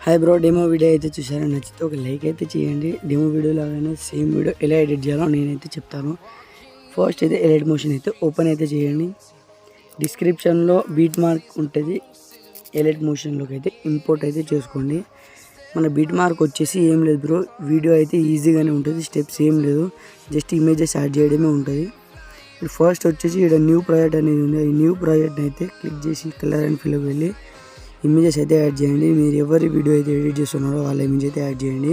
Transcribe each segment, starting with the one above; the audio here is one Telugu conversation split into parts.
హాయ్ బ్రో, డెమో వీడియో అయితే చూసారా? నచ్చితే ఒక లైక్ అయితే చేయండి. డెమో వీడియో లాగానే సేమ్ వీడియో ఎలా ఎడిట్ చేయాలో నేనైతే చెప్తాను. ఫస్ట్ అయితే ఎడిట్ మోషన్ అయితే ఓపెన్ అయితే చేయండి. డిస్క్రిప్షన్లో బీట్ మార్క్ ఉంటుంది. ఎడిట్ మోషన్లోకి అయితే ఇంపోర్ట్ అయితే చేసుకోండి. మన బీట్ మార్క్ వచ్చేసి ఏం లేదు బ్రో, వీడియో అయితే ఈజీగానే ఉంటుంది. స్టెప్స్ ఏం లేదు, జస్ట్ ఇమేజెస్ యాడ్ చేయడమే ఉంటుంది. ఇప్పుడు ఫస్ట్ వచ్చేసి ఇక్కడ న్యూ ప్రాజెక్ట్ అనేది ఉంది. ఈ న్యూ ప్రాజెక్ట్ని అయితే క్లిక్ చేసి కలర్ అండ్ ఫిల్కి వెళ్ళి ఇమేజెస్ అయితే యాడ్ చేయండి. మీరు ఎవరి వీడియో అయితే ఎడిట్ చేస్తున్నారో వాళ్ళ ఇమేజ్ అయితే యాడ్ చేయండి.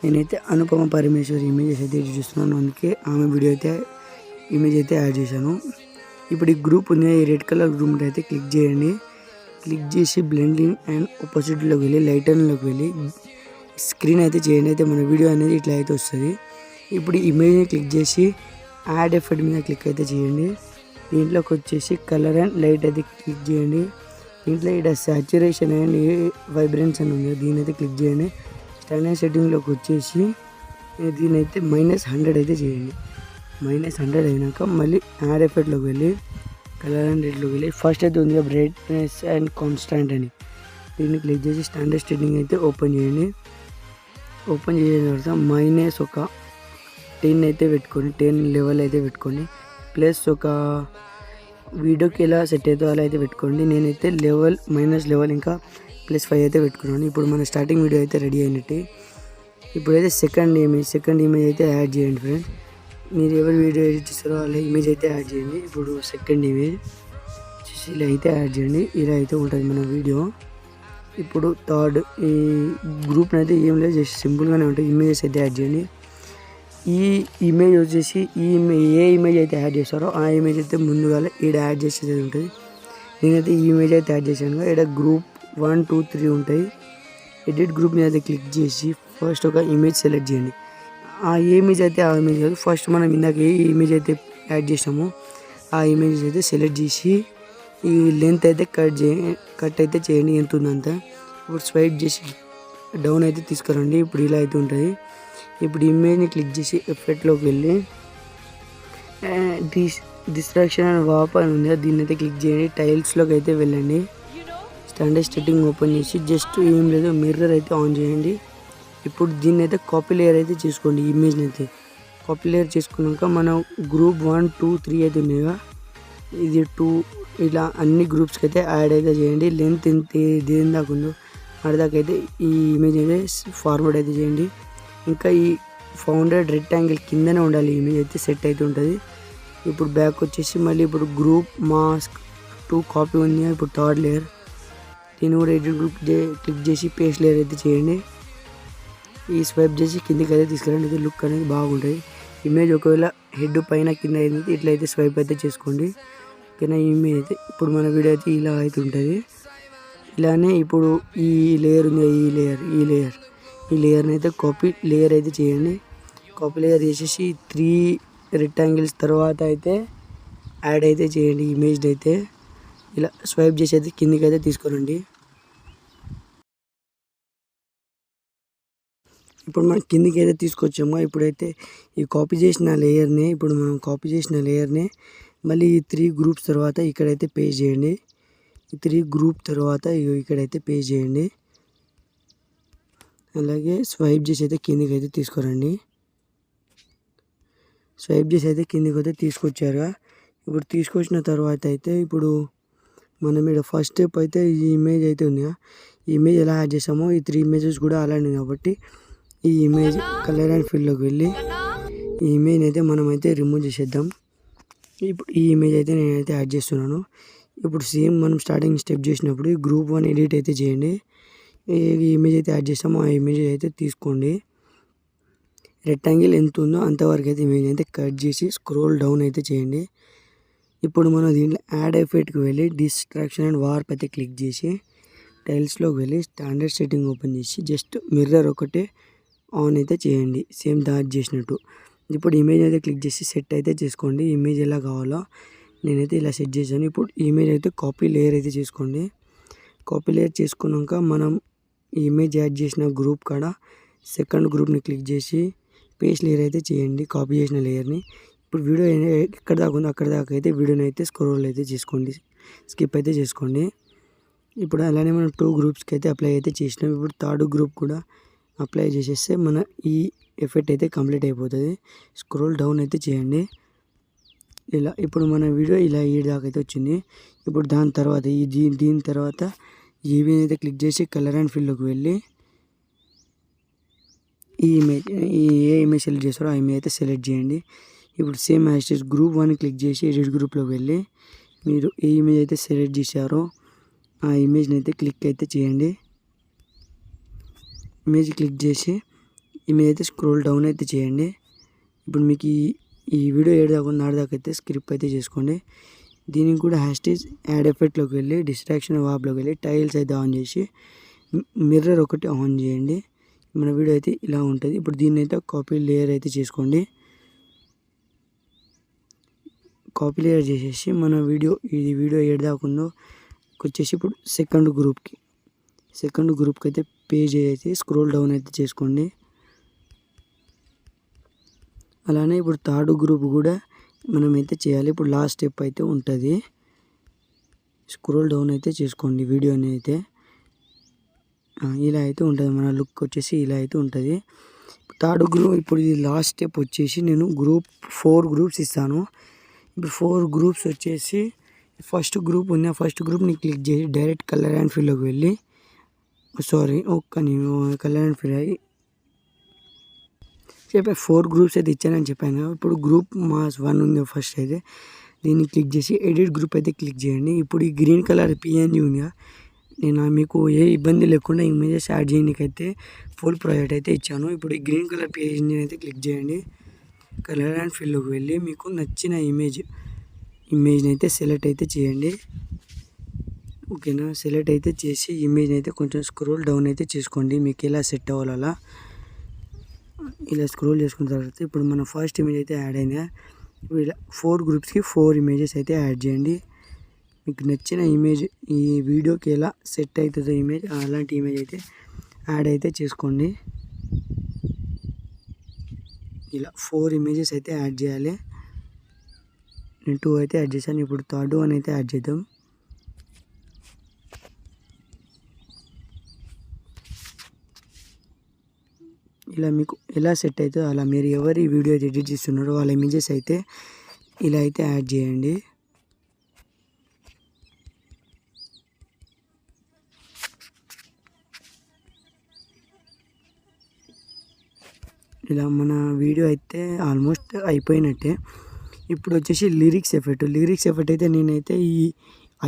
నేనైతే అనుపమ పరమేశ్వర్ ఇమేజెస్ అయితే ఎడిట్ చేస్తున్నాను, అందుకే ఆమె వీడియో అయితే ఇమేజ్ అయితే యాడ్ చేశాను. ఇప్పుడు ఈ గ్రూప్ ఉంది, ఈ రెడ్ కలర్ గ్రూప్ అయితే క్లిక్ చేయండి. క్లిక్ చేసి బ్లెండింగ్ అండ్ ఆపోజిట్లోకి వెళ్ళి లైటన్లోకి వెళ్ళి స్క్రీన్ అయితే చేయండి. అయితే మన వీడియో అనేది ఇట్లా అయితే వస్తుంది. ఇప్పుడు ఇమేజ్ని క్లిక్ చేసి యాడ్ ఎఫెక్ట్ మీద క్లిక్ అయితే చేయండి. దీంట్లోకి వచ్చేసి కలర్ అండ్ లైట్ అయితే క్లిక్ చేయండి. దీంట్లో ఇక్కడ సాచురేషన్ అండ్ వైబ్రెన్స్ అని ఉంది, దీని అయితే క్లిక్ చేయండి. స్టాండర్డ్ సెట్టింగ్లోకి వచ్చేసి దీని అయితే -100 అయితే చేయండి. -100 అయినాక మళ్ళీ యాడ్ ఎఫెక్ట్లోకి వెళ్ళి కలర్ అండ్ రెడ్లోకి వెళ్ళి ఫస్ట్ అయితే ఉంది బ్రైట్నెస్ అండ్ కాన్స్టాంట్ అని, దీన్ని క్లిక్ చేసి స్టాండర్డ్ సెట్టింగ్ అయితే ఓపెన్ చేయండి. ఓపెన్ చేసిన తర్వాత ఒక 10 అయితే పెట్టుకోండి, 10 లెవెల్ అయితే పెట్టుకోండి. ప్లస్ ఒక వీడియోకి ఎలా సెట్ అవుతుందో అలా అయితే పెట్టుకోండి. నేనైతే -లెవెల్ ఇంకా +5 అయితే పెట్టుకున్నాను. ఇప్పుడు మన స్టార్టింగ్ వీడియో అయితే రెడీ అయినట్టే. ఇప్పుడైతే సెకండ్ ఇమేజ్ అయితే యాడ్ చేయండి ఫ్రెండ్స్. మీరు ఎవరు వీడియో ఎడిట్ చేస్తారో వాళ్ళ ఇమేజ్ అయితే యాడ్ చేయండి. ఇప్పుడు సెకండ్ ఇమేజ్ వచ్చేసి ఇలా అయితే యాడ్ చేయండి. ఇలా అయితే ఉంటుంది మన వీడియో. ఇప్పుడు థర్డ్ ఈ గ్రూప్ని అయితే ఏం లేదు, జస్ట్ సింపుల్గానే ఉంటుంది. ఇమేజెస్ అయితే యాడ్ చేయండి. ఈ ఇమేజ్ వచ్చేసి ఏ ఇమేజ్ అయితే యాడ్ చేస్తారో ఆ ఇమేజ్ అయితే ముందుగా ఇక్కడ యాడ్ చేసేది ఉంటుంది. నేనైతే ఈ ఇమేజ్ అయితే యాడ్ చేశాను. ఇక్కడ గ్రూప్ 1, 2, 3 ఉంటాయి. ఎడిట్ గ్రూప్ మీద అయితే క్లిక్ చేసి ఫస్ట్ ఒక ఇమేజ్ సెలెక్ట్ చేయండి. ఆ ఇమేజ్ అయితే ఆ ఇమేజ్ కాదు, ఫస్ట్ మనం ఇందాక ఏ ఇమేజ్ అయితే యాడ్ చేసామో ఆ ఇమేజ్ అయితే సెలెక్ట్ చేసి ఈ లెంత్ అయితే కట్ అయితే చేయండి ఎంత ఉందంత. ఇప్పుడు స్వైప్ చేసి డౌన్ అయితే తీసుకురండి. ఇప్పుడు ఇలా అయితే ఉంటుంది. ఇప్పుడు ఇమేజ్ని క్లిక్ చేసి ఎఫెక్ట్లోకి వెళ్ళి డిస్ట్రాక్షన్ అండ్ వాప్ అని ఉంది, దీన్ని అయితే క్లిక్ చేయండి. టైల్స్లోకి అయితే వెళ్ళండి. స్టాండర్డ్ సెట్టింగ్ ఓపెన్ చేసి జస్ట్ ఏం లేదు మిర్రర్ అయితే ఆన్ చేయండి. ఇప్పుడు దీన్ని అయితే కాపీ లేయర్ అయితే చేసుకోండి. ఇమేజ్ని అయితే కాపీ లేయర్ చేసుకున్నాక మనం గ్రూప్ 1, 2, 3 అయితే ఉన్నాయిగా, ఇది 2 ఇలా అన్ని గ్రూప్స్కి అయితే యాడ్ అయితే చేయండి. లెంత్ ఎంత దేని దాకా ఉందో అడిదాకా అయితే ఈ ఇమేజ్ అయితే ఫార్వర్డ్ అయితే చేయండి. ఇంకా ఈ ఫౌండెడ్ రెక్టాంగిల్ కిందనే ఉండాలి, ఇమేజ్ అయితే సెట్ అయితే ఉంటుంది. ఇప్పుడు బ్యాక్ వచ్చేసి మళ్ళీ ఇప్పుడు గ్రూప్ మాస్క్ 2 కాపీ ఉంది. ఇప్పుడు థర్డ్ లేయర్ దీన్ని కూడా ఎడిట్ గ్రూప్ క్లిక్ చేసి పేస్ట్ లేయర్ అయితే చేయండి. ఈ స్వైప్ చేసి కిందికి అయితే తీసుకురండి. ఇది లుక్ అనేది బాగుంటుంది. ఇమేజ్ ఒకవేళ హెడ్ పైన కింద అయింది ఇట్లయితే స్వైప్ అయితే చేసుకోండి. ఓకేనా? ఈ ఇమేజ్ అయితే ఇప్పుడు మన వీడియో అయితే ఇలా అయితే ఉంటుంది. ఇలానే ఇప్పుడు ఈ లేయర్ ఉంది, ఈ లేయర్ని అయితే కాపీ లేయర్ అయితే చేయండి. కాపీ లేయర్ చేసేసి 3 రెక్టాంగిల్స్ తర్వాత అయితే యాడ్ అయితే చేయండి. ఇమేజ్ అయితే ఇలా స్వైప్ చేసి అయితే కిందికి అయితే తీసుకురండి. ఇప్పుడు మనం కిందికి అయితే తీసుకొచ్చామో ఇప్పుడైతే ఈ కాపీ చేసిన లేయర్ని మళ్ళీ ఈ 3 గ్రూప్స్ తర్వాత ఇక్కడైతే పేస్ట్ చేయండి. ఈ 3 గ్రూప్ తర్వాత ఇక్కడైతే పేస్ట్ చేయండి. అలాగే స్వైప్ చేసి అయితే కిందికి అయితే తీసుకురండి. స్వైప్ చేసి అయితే కిందికి అయితే తీసుకొచ్చారుగా. ఇప్పుడు తీసుకొచ్చిన తర్వాత అయితే ఇప్పుడు మనం ఇక్కడ ఫస్ట్ స్టెప్ అయితే ఈ ఇమేజ్ అయితే ఉంది. ఈ ఇమేజ్ ఎలా యాడ్ చేసామో ఈ 3 ఇమేజెస్ కూడా అలానే కాబట్టి ఈ ఇమేజ్ కలర్ అండ్ ఫిల్లోకి వెళ్ళి ఈ ఇమేజ్ అయితే మనం అయితే రిమూవ్ చేసేద్దాం. ఇప్పుడు ఈ ఇమేజ్ అయితే నేనైతే యాడ్ చేస్తున్నాను. ఇప్పుడు సేమ్ మనం స్టార్టింగ్ స్టెప్ చేసినప్పుడు గ్రూప్ 1 ఎడిట్ అయితే చేయండి. ఏ ఇమేజ్ అయితే యాడ్ చేసామో ఆ ఇమేజ్ అయితే తీసుకోండి. రెక్టాంగిల్ ఎంత ఉందో అంతవరకు అయితే ఇమేజ్ అయితే కట్ చేసి స్క్రోల్ డౌన్ అయితే చేయండి. ఇప్పుడు మనం దీంట్లో యాడ్ ఎఫెక్ట్కి వెళ్ళి డిస్ట్రాక్షన్ అండ్ వార్ప్ అయితే క్లిక్ చేసి టైల్స్లోకి వెళ్ళి స్టాండర్డ్ సెట్టింగ్ ఓపెన్ చేసి జస్ట్ మిర్రర్ ఒకటే ఆన్ అయితే చేయండి, సేమ్ దాట్ చేసినట్టు. ఇప్పుడు ఇమేజ్ అయితే క్లిక్ చేసి సెట్ అయితే చేసుకోండి. ఇమేజ్ ఎలా కావాలో నేనైతే ఇలా సెట్ చేశాను. ఇప్పుడు ఇమేజ్ అయితే కాపీ లేయర్ అయితే చేసుకోండి. కాపీ లేయర్ చేసుకున్నాక మనం ఈ ఇమేజ్ యాడ్ చేసిన గ్రూప్ కాడ సెకండ్ గ్రూప్ని క్లిక్ చేసి పేస్ట్ లేయర్ అయితే చేయండి, కాపీ చేసిన లేయర్ని. ఇప్పుడు వీడియో ఎక్కడ దాకా ఉందో అక్కడ దాకా అయితే వీడియోని అయితే స్క్రోల్ అయితే చేసుకోండి, స్కిప్ అయితే చేసుకోండి. ఇప్పుడు అలానే మనం 2 గ్రూప్స్కి అయితే అప్లై అయితే చేసినాం. ఇప్పుడు థర్డ్ గ్రూప్ కూడా అప్లై చేసేస్తే మన ఈ ఎఫెక్ట్ అయితే కంప్లీట్ అయిపోతుంది. స్క్రోల్ డౌన్ అయితే చేయండి. ఇలా ఇప్పుడు మన వీడియో ఇలా ఈడ దాకా అయితే వచ్చింది. ఇప్పుడు దాని తర్వాత దీని తర్వాత ఈ ఇమేజ్ అయితే క్లిక్ చేసి కలర్ అండ్ ఫిల్లోకి వెళ్ళి ఈ ఏ ఇమేజ్ సెలెక్ట్ చేస్తారో ఆ ఇమేజ్ అయితే సెలెక్ట్ చేయండి. ఇప్పుడు సేమ్ యాజ్ గ్రూప్ 1 క్లిక్ చేసి ఎడిట్ గ్రూప్లోకి వెళ్ళి మీరు ఏ ఇమేజ్ అయితే సెలెక్ట్ చేశారో ఆ ఇమేజ్ని అయితే క్లిక్ అయితే చేయండి. ఇమేజ్ క్లిక్ చేసి ఇమేజ్ అయితే స్క్రోల్ డౌన్ అయితే చేయండి. ఇప్పుడు మీకు ఈ వీడియో ఏడు దాకా నాడు అయితే స్క్రిప్ట్ అయితే చేసుకోండి. దీనికి కూడా హ్యాష్ట్యాగ్ యాడ్ ఎఫెక్ట్లోకి వెళ్ళి డిస్ట్రాక్షన్ వాబ్లోకి వెళ్ళి టైల్స్ అయితే ఆన్ చేసి మిర్రర్ ఒకటి ఆన్ చేయండి. మన వీడియో అయితే ఇలా ఉంటుంది. ఇప్పుడు దీన్ని అయితే కాపీ లేయర్ అయితే చేసుకోండి. కాపీ లేయర్ చేసేసి మన వీడియో ఏడు దాకా ఉందో వచ్చేసి ఇప్పుడు సెకండ్ గ్రూప్కి అయితే పేజ్ అయితే స్క్రోల్ డౌన్ అయితే చేసుకోండి. అలానే ఇప్పుడు థర్డ్ గ్రూప్ కూడా మనమైతే చేయాలి. ఇప్పుడు లాస్ట్ స్టెప్ అయితే ఉంటుంది. స్క్రోల్ డౌన్ అయితే చేసుకోండి. వీడియోని అయితే ఇలా అయితే ఉంటుంది. మన లుక్ వచ్చేసి ఇలా అయితే ఉంటుంది. థర్డ్ గ్రూప్ ఇప్పుడు ఇది లాస్ట్ స్టెప్ వచ్చేసి నేను 4 గ్రూప్స్ ఇస్తాను. ఇప్పుడు 4 గ్రూప్స్ వచ్చేసి ఫస్ట్ గ్రూప్ ఉంది. ఆ ఫస్ట్ గ్రూప్ని క్లిక్ చేసి డైరెక్ట్ కలర్ అండ్ ఫిల్లోకి వెళ్ళి నేను కలర్ అండ్ ఫిల్ అయ్యి 4 గ్రూప్స్ అయితే ఇచ్చానని చెప్పాను. ఇప్పుడు గ్రూప్ మాస్ 1 ఉంది ఫస్ట్ అయితే దీన్ని క్లిక్ చేసి ఎడిట్ గ్రూప్ అయితే క్లిక్ చేయండి. ఇప్పుడు ఈ గ్రీన్ కలర్ పిఎన్జీ ఉందిగా నేను మీకు ఏ ఇబ్బంది లేకుండా ఇమేజెస్ యాడ్ చేయడానికైతే ఫుల్ ప్రాజెక్ట్ అయితే ఇచ్చాను. ఇప్పుడు ఈ గ్రీన్ కలర్ పిఎన్జీని అయితే క్లిక్ చేయండి. కలర్ అండ్ ఫిల్లోకి వెళ్ళి మీకు నచ్చిన ఇమేజ్ని అయితే సెలెక్ట్ అయితే చేయండి. ఓకేనా, సెలెక్ట్ అయితే చేసి ఇమేజ్ని అయితే కొంచెం స్క్రోల్ డౌన్ అయితే చేసుకోండి. మీకు ఎలా సెట్ అవ్వాలో అలా ఇలా స్క్రోల్ చేసుకున్న తర్వాత ఇప్పుడు మన ఫస్ట్ ఇమేజ్ అయితే యాడ్ అయిందా. ఇప్పుడు ఇలా 4 గ్రూప్స్కి 4 ఇమేజెస్ అయితే యాడ్ చేయండి. మీకు నచ్చిన ఇమేజ్ ఈ వీడియోకి ఎలా సెట్ అవుతుందో ఇమేజ్ అలాంటి ఇమేజ్ అయితే యాడ్ అయితే చేసుకోండి. ఇలా 4 ఇమేజెస్ అయితే యాడ్ చేయాలి. నేను 2 అయితే యాడ్ చేశాను. ఇప్పుడు థర్డ్ వన్ అయితే యాడ్ చేద్దాం. ఇలా మీకు ఎలా సెట్ అవుతుందో అలా మీరు ఎవరి వీడియో ఎడిట్ చేస్తున్నారో వాళ్ళ ఇమేజెస్ అయితే ఇలా అయితే యాడ్ చేయండి. ఇలా మన వీడియో అయితే ఆల్మోస్ట్ అయిపోయినట్టే. ఇప్పుడు వచ్చేసి లిరిక్స్ ఎఫెక్ట్ అయితే నేనైతే ఈ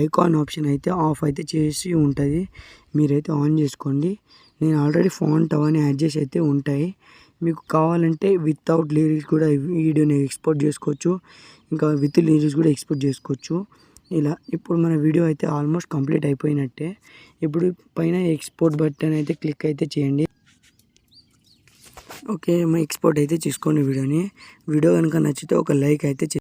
ఐకాన్ ఆప్షన్ అయితే ఆఫ్ అయితే చేసి ఉంటుంది. మీరైతే ఆన్ చేసుకోండి. నేను ఆల్రెడీ ఫాంట్ అవన్నీ యాడ్ చేసి అయితే ఉంటాయి. మీకు కావాలంటే వితౌట్ లిరిక్స్ కూడా వీడియోని ఎక్స్పోర్ట్ చేసుకోవచ్చు, ఇంకా విత్ లిరిక్స్ కూడా ఎక్స్పోర్ట్ చేసుకోవచ్చు. ఇలా ఇప్పుడు మన వీడియో అయితే ఆల్మోస్ట్ కంప్లీట్ అయిపోయినట్టే. ఇప్పుడు పైన ఎక్స్పోర్ట్ బటన్ అయితే క్లిక్ అయితే చేయండి. ఓకే, ఎక్స్పోర్ట్ అయితే చేసుకోండి వీడియోని. వీడియో కనుక నచ్చితే ఒక లైక్ అయితే